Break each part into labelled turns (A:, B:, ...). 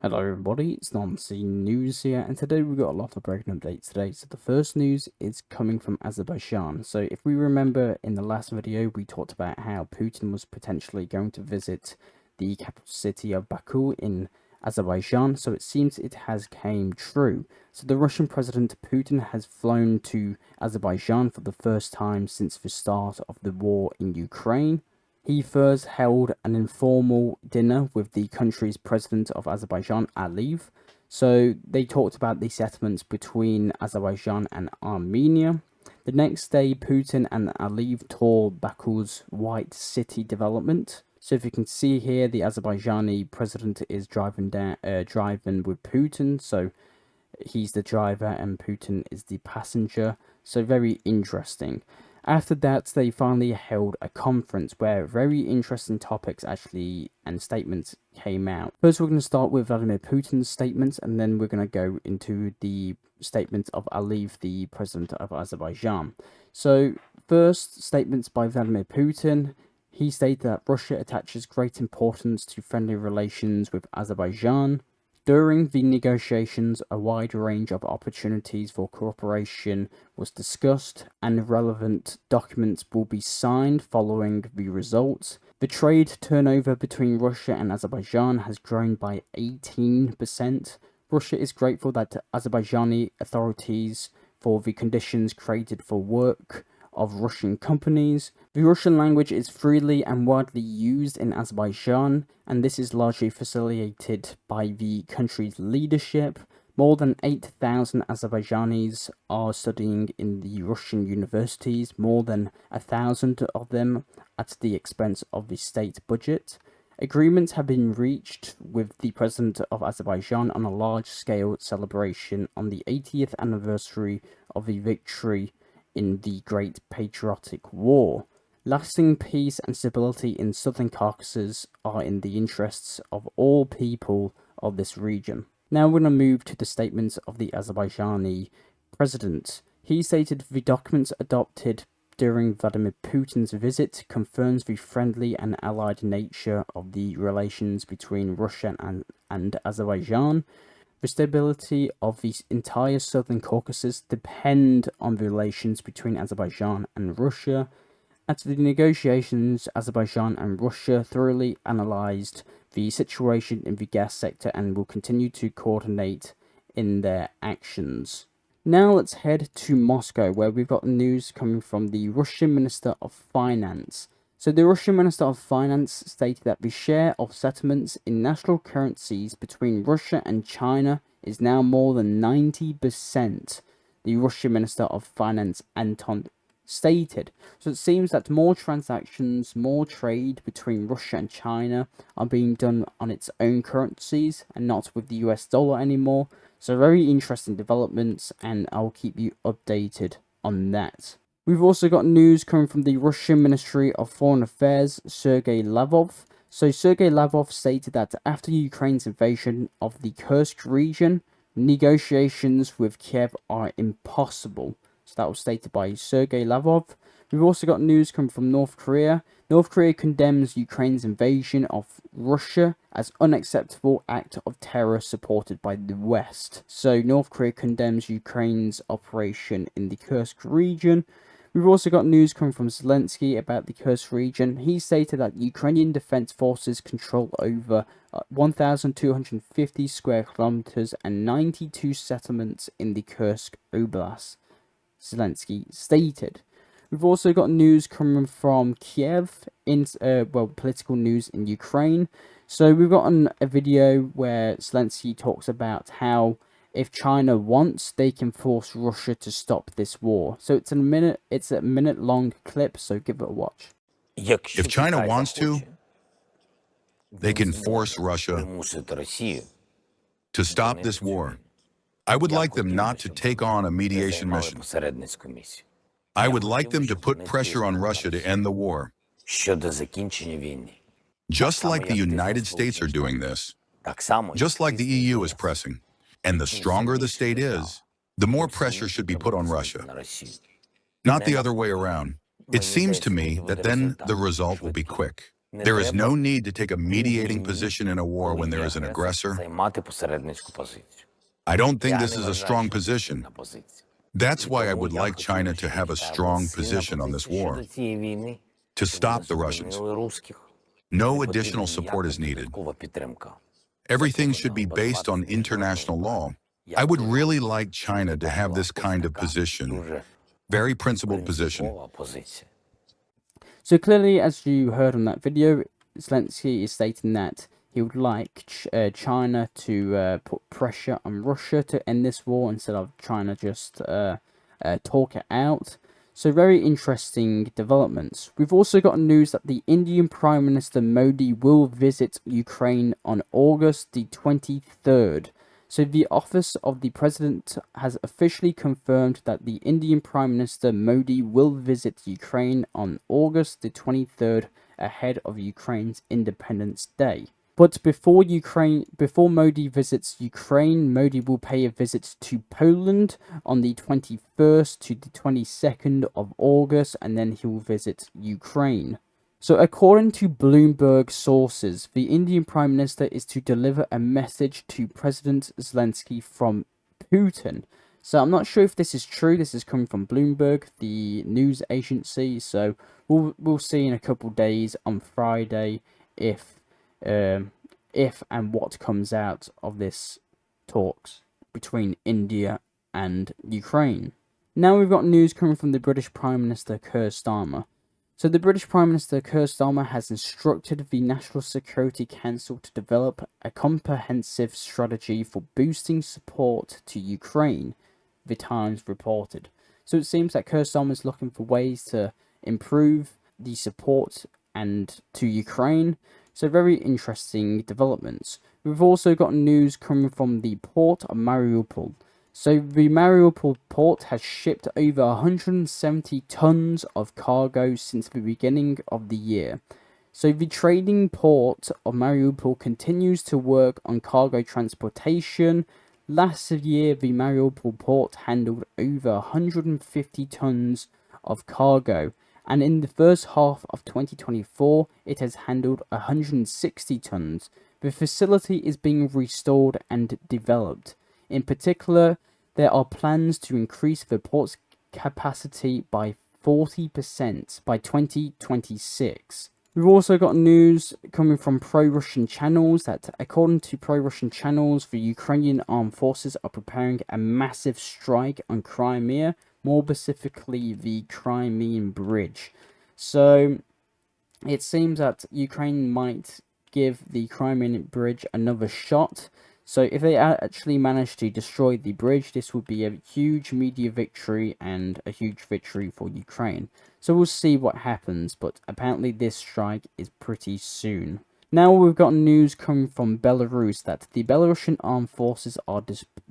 A: Hello everybody, it's Non-C News here, and today we've got a lot of breaking updates today. So the first news is coming from Azerbaijan. So if we remember in the last video, we talked about how Putin was potentially going to visit the capital city of Baku in Azerbaijan, so it seems it has came true. So the Russian President Putin has flown to Azerbaijan for the first time since the start of the war in Ukraine. He first held an informal dinner with the country's president of Azerbaijan, Aliyev. So they talked about the settlements between Azerbaijan and Armenia. The next day, Putin and Aliyev toured Baku's White City development. So if you can see here, the Azerbaijani president is driving with Putin. So he's the driver and Putin is the passenger. So very interesting. After that, they finally held a conference where very interesting topics and statements came out. First, we're going to start with Vladimir Putin's statements, and then we're going to go into the statement of Aliyev, the president of Azerbaijan. So, first, statements by Vladimir Putin. He stated that Russia attaches great importance to friendly relations with Azerbaijan. During the negotiations, a wide range of opportunities for cooperation was discussed, and relevant documents will be signed following the results. The trade turnover between Russia and Azerbaijan has grown by 18%. Russia is grateful that Azerbaijani authorities for the conditions created for work of Russian companies. The Russian language is freely and widely used in Azerbaijan, and this is largely facilitated by the country's leadership. More than 8,000 Azerbaijanis are studying in the Russian universities, more than 1,000 of them at the expense of the state budget. Agreements have been reached with the president of Azerbaijan on a large-scale celebration on the 80th anniversary of the victory in the Great Patriotic War. Lasting peace and stability in southern Caucasus are in the interests of all people of this region. Now we're going to move to the statements of the Azerbaijani president. He stated the documents adopted during Vladimir Putin's visit confirms the friendly and allied nature of the relations between Russia and Azerbaijan. The stability of the entire southern Caucasus depend on the relations between Azerbaijan and Russia. At the negotiations, Azerbaijan and Russia thoroughly analysed the situation in the gas sector and will continue to coordinate in their actions. Now let's head to Moscow, where we've got news coming from the Russian Minister of Finance. So the Russian Minister of Finance stated that the share of settlements in national currencies between Russia and China is now more than 90%. The Russian Minister of Finance, Anton, stated. So it seems that more transactions, more trade between Russia and China are being done on its own currencies and not with the US dollar anymore. So very interesting developments, and I'll keep you updated on that. We've also got news coming from the Russian Ministry of Foreign Affairs, Sergei Lavrov. So Sergei Lavrov stated that after Ukraine's invasion of the Kursk region, negotiations with Kiev are impossible. So that was stated by Sergei Lavrov. We've also got news coming from North Korea. North Korea condemns Ukraine's invasion of Russia as unacceptable act of terror supported by the West. So North Korea condemns Ukraine's operation in the Kursk region. We've also got news coming from Zelensky about the Kursk region. He stated that Ukrainian defense forces control over 1,250 square kilometers and 92 settlements in the Kursk Oblast, Zelensky stated. We've also got news coming from Kiev, political news in Ukraine. So we've got a video where Zelensky talks about how if China wants, they can force Russia to stop this war. So it's a minute long clip, so give it a watch.
B: If China wants to, they can force Russia to stop this war. I would like them not to take on a mediation mission. I would like them to put pressure on Russia to end the war. Just like the United States are doing this, just like the EU is pressing. And the stronger the state is, the more pressure should be put on Russia. Not the other way around. It seems to me that then the result will be quick. There is no need to take a mediating position in a war when there is an aggressor. I don't think this is a strong position. That's why I would like China to have a strong position on this war, to stop the Russians. No additional support is needed. Everything should be based on international law. I would really like China to have this kind of position, very principled position.
A: So clearly, as you heard on that video, Zelensky is stating that he would like China to put pressure on Russia to end this war instead of China just talk it out. So very interesting developments. We've also got news that the Indian Prime Minister Modi will visit Ukraine on August the 23rd. So the office of the president has officially confirmed that the Indian Prime Minister Modi will visit Ukraine on August the 23rd ahead of Ukraine's Independence Day. But before Modi visits Ukraine, Modi will pay a visit to Poland on the 21st to the 22nd of August, and then he will visit Ukraine. So according to Bloomberg sources, the Indian Prime Minister is to deliver a message to President Zelensky from Putin. So I'm not sure if this is true. This is coming from Bloomberg, the news agency. So we'll see in a couple days on Friday if and what comes out of this talks between India and Ukraine. Now we've got news coming from the British Prime Minister Keir Starmer. So the British Prime Minister Keir Starmer has instructed the National Security Council to develop a comprehensive strategy for boosting support to Ukraine, The Times reported. So it seems that Keir Starmer is looking for ways to improve the support and to Ukraine. So very interesting developments. We've also got news coming from the port of Mariupol. So the Mariupol port has shipped over 170 tons of cargo since the beginning of the year. So the trading port of Mariupol continues to work on cargo transportation. Last year, the Mariupol port handled over 150 tons of cargo. And in the first half of 2024, it has handled 160 tons. The facility is being restored and developed. In particular, there are plans to increase the port's capacity by 40% by 2026. We've also got news coming from pro-Russian channels that, according to pro-Russian channels, the Ukrainian armed forces are preparing a massive strike on Crimea, more specifically the Crimean Bridge. So it seems that Ukraine might give the Crimean Bridge another shot. So if they actually manage to destroy the bridge, this would be a huge media victory and a huge victory for Ukraine. So we'll see what happens, but apparently this strike is pretty soon. Now we've got news coming from Belarus that the Belarusian armed forces are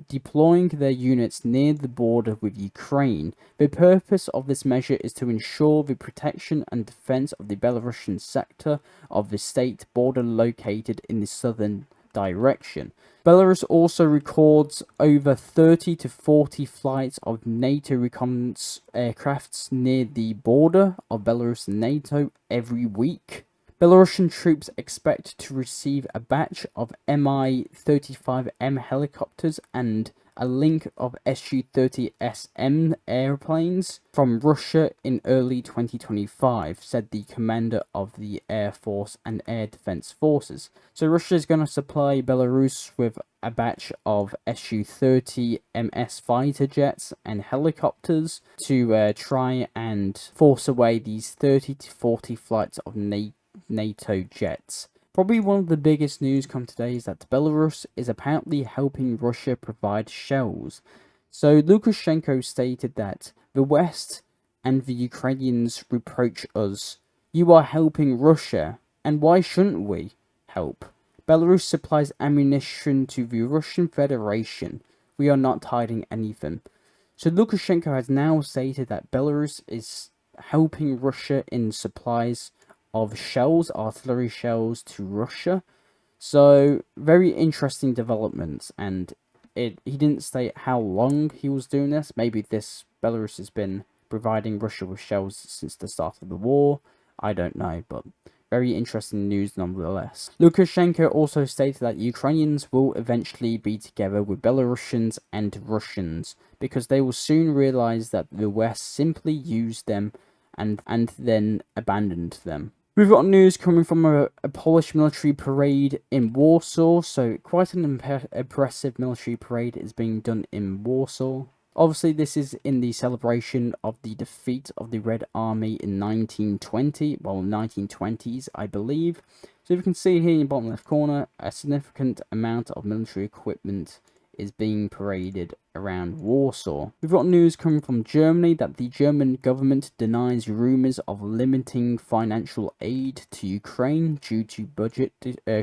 A: deploying their units near the border with Ukraine. The purpose of this measure is to ensure the protection and defense of the Belarusian sector of the state border located in the southern direction. Belarus also records over 30 to 40 flights of NATO reconnaissance aircrafts near the border of Belarus and NATO every week. Belarusian troops expect to receive a batch of Mi-35M helicopters and a link of Su-30SM airplanes from Russia in early 2025, said the commander of the Air Force and Air Defense Forces. So Russia is going to supply Belarus with a batch of Su-30MS fighter jets and helicopters to try and force away these 30 to 40 flights of NATO jets. Probably one of the biggest news come today is that Belarus is apparently helping Russia provide shells. So Lukashenko stated that the West and the Ukrainians reproach us. You are helping Russia, and why shouldn't we help? Belarus supplies ammunition to the Russian Federation. We are not hiding anything. So Lukashenko has now stated that Belarus is helping Russia in supplies of shells, artillery shells to Russia. So very interesting developments, and he didn't state how long he was doing this. Maybe Belarus has been providing Russia with shells since the start of the war. I don't know, but very interesting news nonetheless. Lukashenko also stated that Ukrainians will eventually be together with Belarusians and Russians, because they will soon realize that the West simply used them and then abandoned them. We've got news coming from a Polish military parade in Warsaw, so quite an impressive military parade is being done in Warsaw. Obviously, this is in the celebration of the defeat of the Red Army in 1920, well, 1920s, I believe. So if you can see here in the bottom left corner, a significant amount of military equipment is being paraded around Warsaw. We've got news coming from Germany that the German government denies rumours of limiting financial aid to Ukraine due to budget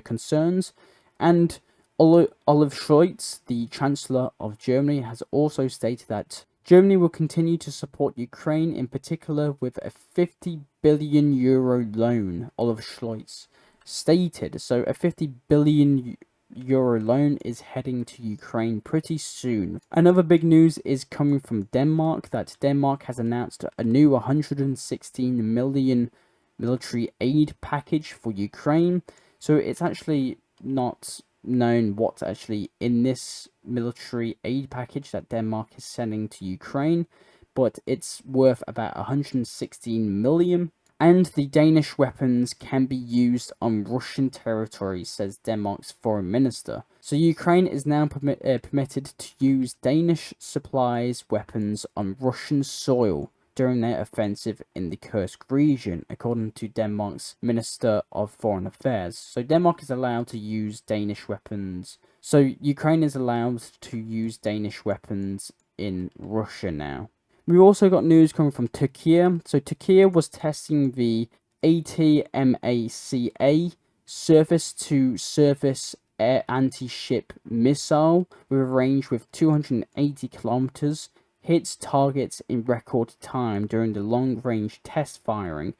A: concerns, and Olaf Scholz, the Chancellor of Germany, has also stated that Germany will continue to support Ukraine, in particular with a 50 billion euro loan, Olaf Scholz stated. So a 50 billion euro loan is heading to Ukraine pretty soon. Another big news is coming from Denmark, that Denmark has announced a new 116 million military aid package for Ukraine. So it's actually not known what's actually in this military aid package that Denmark is sending to Ukraine, but it's worth about 116 million. And the Danish weapons can be used on Russian territory, says Denmark's foreign minister. So Ukraine is now permitted to use Danish supplies weapons on Russian soil during their offensive in the Kursk region, according to Denmark's Minister of Foreign Affairs. So Denmark is allowed to use Danish weapons. So Ukraine is allowed to use Danish weapons in Russia now. We've also got news coming from Turkey. So Turkey was testing the ATMACA surface-to-surface air anti-ship missile with a range with 280 kilometers, hits targets in record time during the long-range test firing.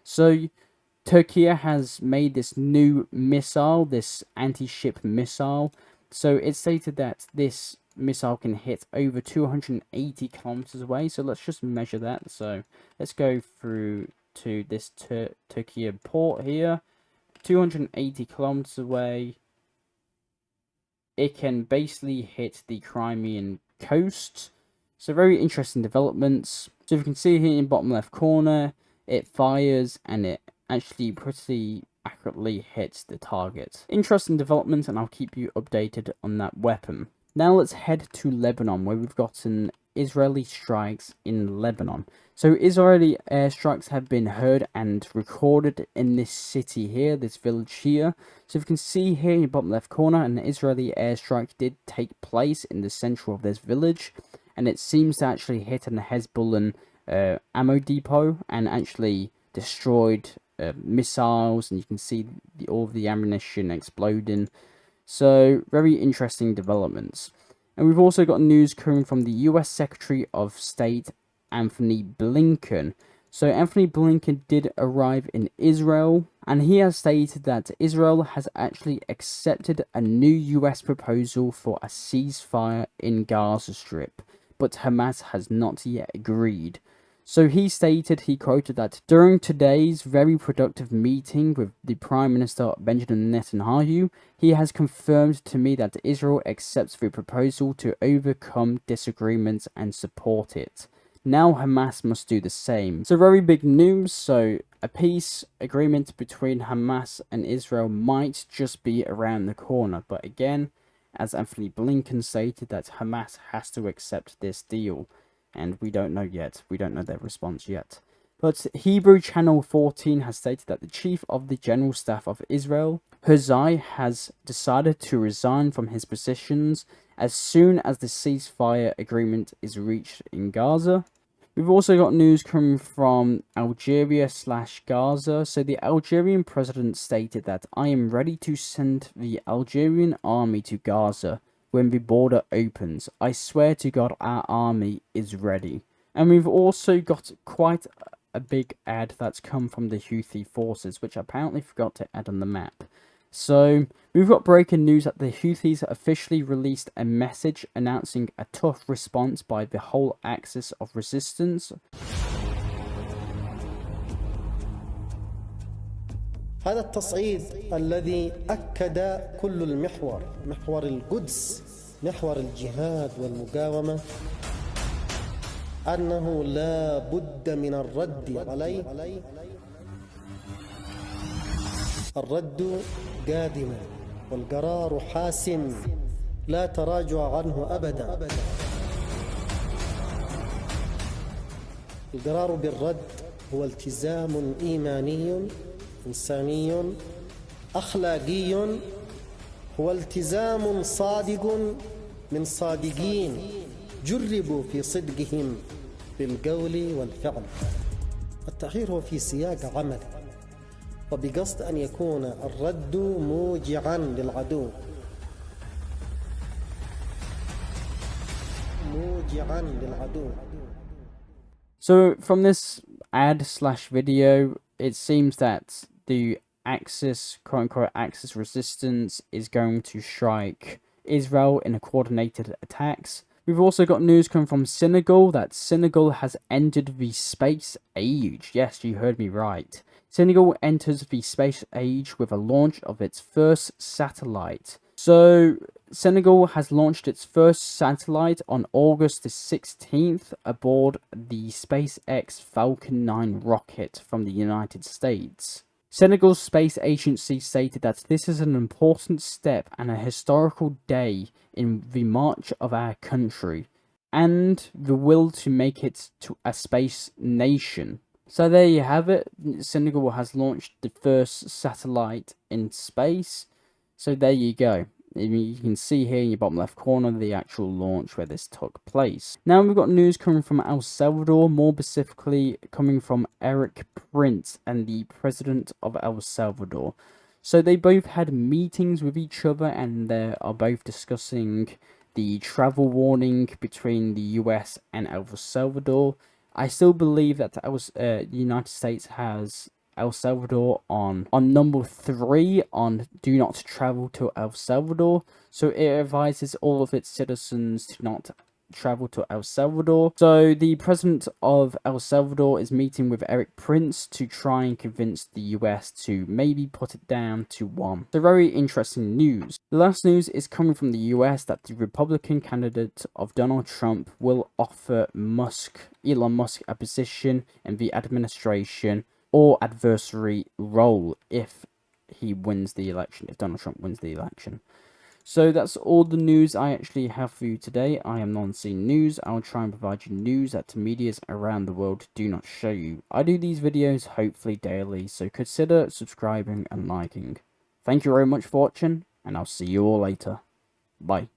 A: So Turkey has made this new missile, this anti-ship missile. So it's stated that this missile can hit over 280 kilometers away. So let's just measure that. So let's go through to this Turkey port here. 280 kilometers away. It can basically hit the Crimean coast. So very interesting developments. So if you can see here in the bottom left corner, it fires and it actually pretty accurately hits the target. Interesting development, and I'll keep you updated on that weapon. Now let's head to Lebanon, where we've gotten Israeli strikes in Lebanon. So Israeli airstrikes have been heard and recorded in this city here, this village here. So if you can see here in the bottom left corner, an Israeli airstrike did take place in the center of this village, and it seems to actually hit an Hezbollah ammo depot and actually destroyed missiles, and you can see all of the ammunition exploding. So very interesting developments. And we've also got news coming from the US Secretary of State Anthony Blinken. So Anthony Blinken did arrive in Israel, and he has stated that Israel has actually accepted a new US proposal for a ceasefire in Gaza Strip, but Hamas has not yet agreed. So he stated, he quoted that, "During today's very productive meeting with the Prime Minister Benjamin Netanyahu, he has confirmed to me that Israel accepts the proposal to overcome disagreements and support it. Now Hamas must do the same." So very big news. So a peace agreement between Hamas and Israel might just be around the corner. But again, as Anthony Blinken stated, that Hamas has to accept this deal. And we don't know yet. We don't know their response yet. But Hebrew Channel 14 has stated that the Chief of the General Staff of Israel, Herzai, has decided to resign from his positions as soon as the ceasefire agreement is reached in Gaza. We've also got news coming from Algeria/Gaza. So the Algerian president stated that, "I am ready to send the Algerian army to Gaza when the border opens. I swear to God, our army is ready." And we've also got quite a big ad that's come from the Houthi forces, which I apparently forgot to add on the map. So we've got breaking news that the Houthis officially released a message announcing a tough response by the whole axis of resistance.
C: هذا التصعيد الذي أكد كل المحور، محور القدس، محور الجهاد والمقاومة، أنه لا بد من الرد عليه. الرد قادم والقرار حاسم، لا تراجع عنه أبدا. القرار بالرد هو التزام إيماني إنساني أخلاقي، هو التزام صادق من صادقين جربوا في صدقهم بالقول والفعل. التأخير هو في سياق عمل وبقصد أن يكون الرد موجعا للعدو، موجعا للعدو.
A: So from this ad/video, it seems that the Axis, quote-unquote Axis resistance, is going to strike Israel in a coordinated attacks. We've also got news coming from Senegal that Senegal has entered the space age. Yes, you heard me right. Senegal enters the space age with a launch of its first satellite. So, Senegal has launched its first satellite on August the 16th aboard the SpaceX Falcon 9 rocket from the United States. Senegal's space agency stated that this is an important step and a historical day in the march of our country and the will to make it to a space nation. So there you have it. Senegal has launched the first satellite in space. So there you go. You can see here in your bottom left corner the actual launch where this took place. Now we've got news coming from El Salvador, more specifically coming from Eric Prince and the president of El Salvador. So they both had meetings with each other and they are both discussing the travel warning between the US and El Salvador. I still believe that the United States has El Salvador on number 3 on do not travel to El Salvador. So it advises all of its citizens to not travel to El Salvador. So the president of El Salvador is meeting with Eric Prince to try and convince the US to maybe put it down to 1. So very interesting news. The last news is coming from the US that the Republican candidate of Donald Trump will offer Elon Musk a position in the administration or adversary role if he wins the election, if Donald Trump wins the election. So that's all the news I actually have for you today. I am Non-Scene News. I'll try and provide you news that the medias around the world do not show you. I do these videos hopefully daily, so consider subscribing and liking. Thank you very much for watching, and I'll see you all later. Bye.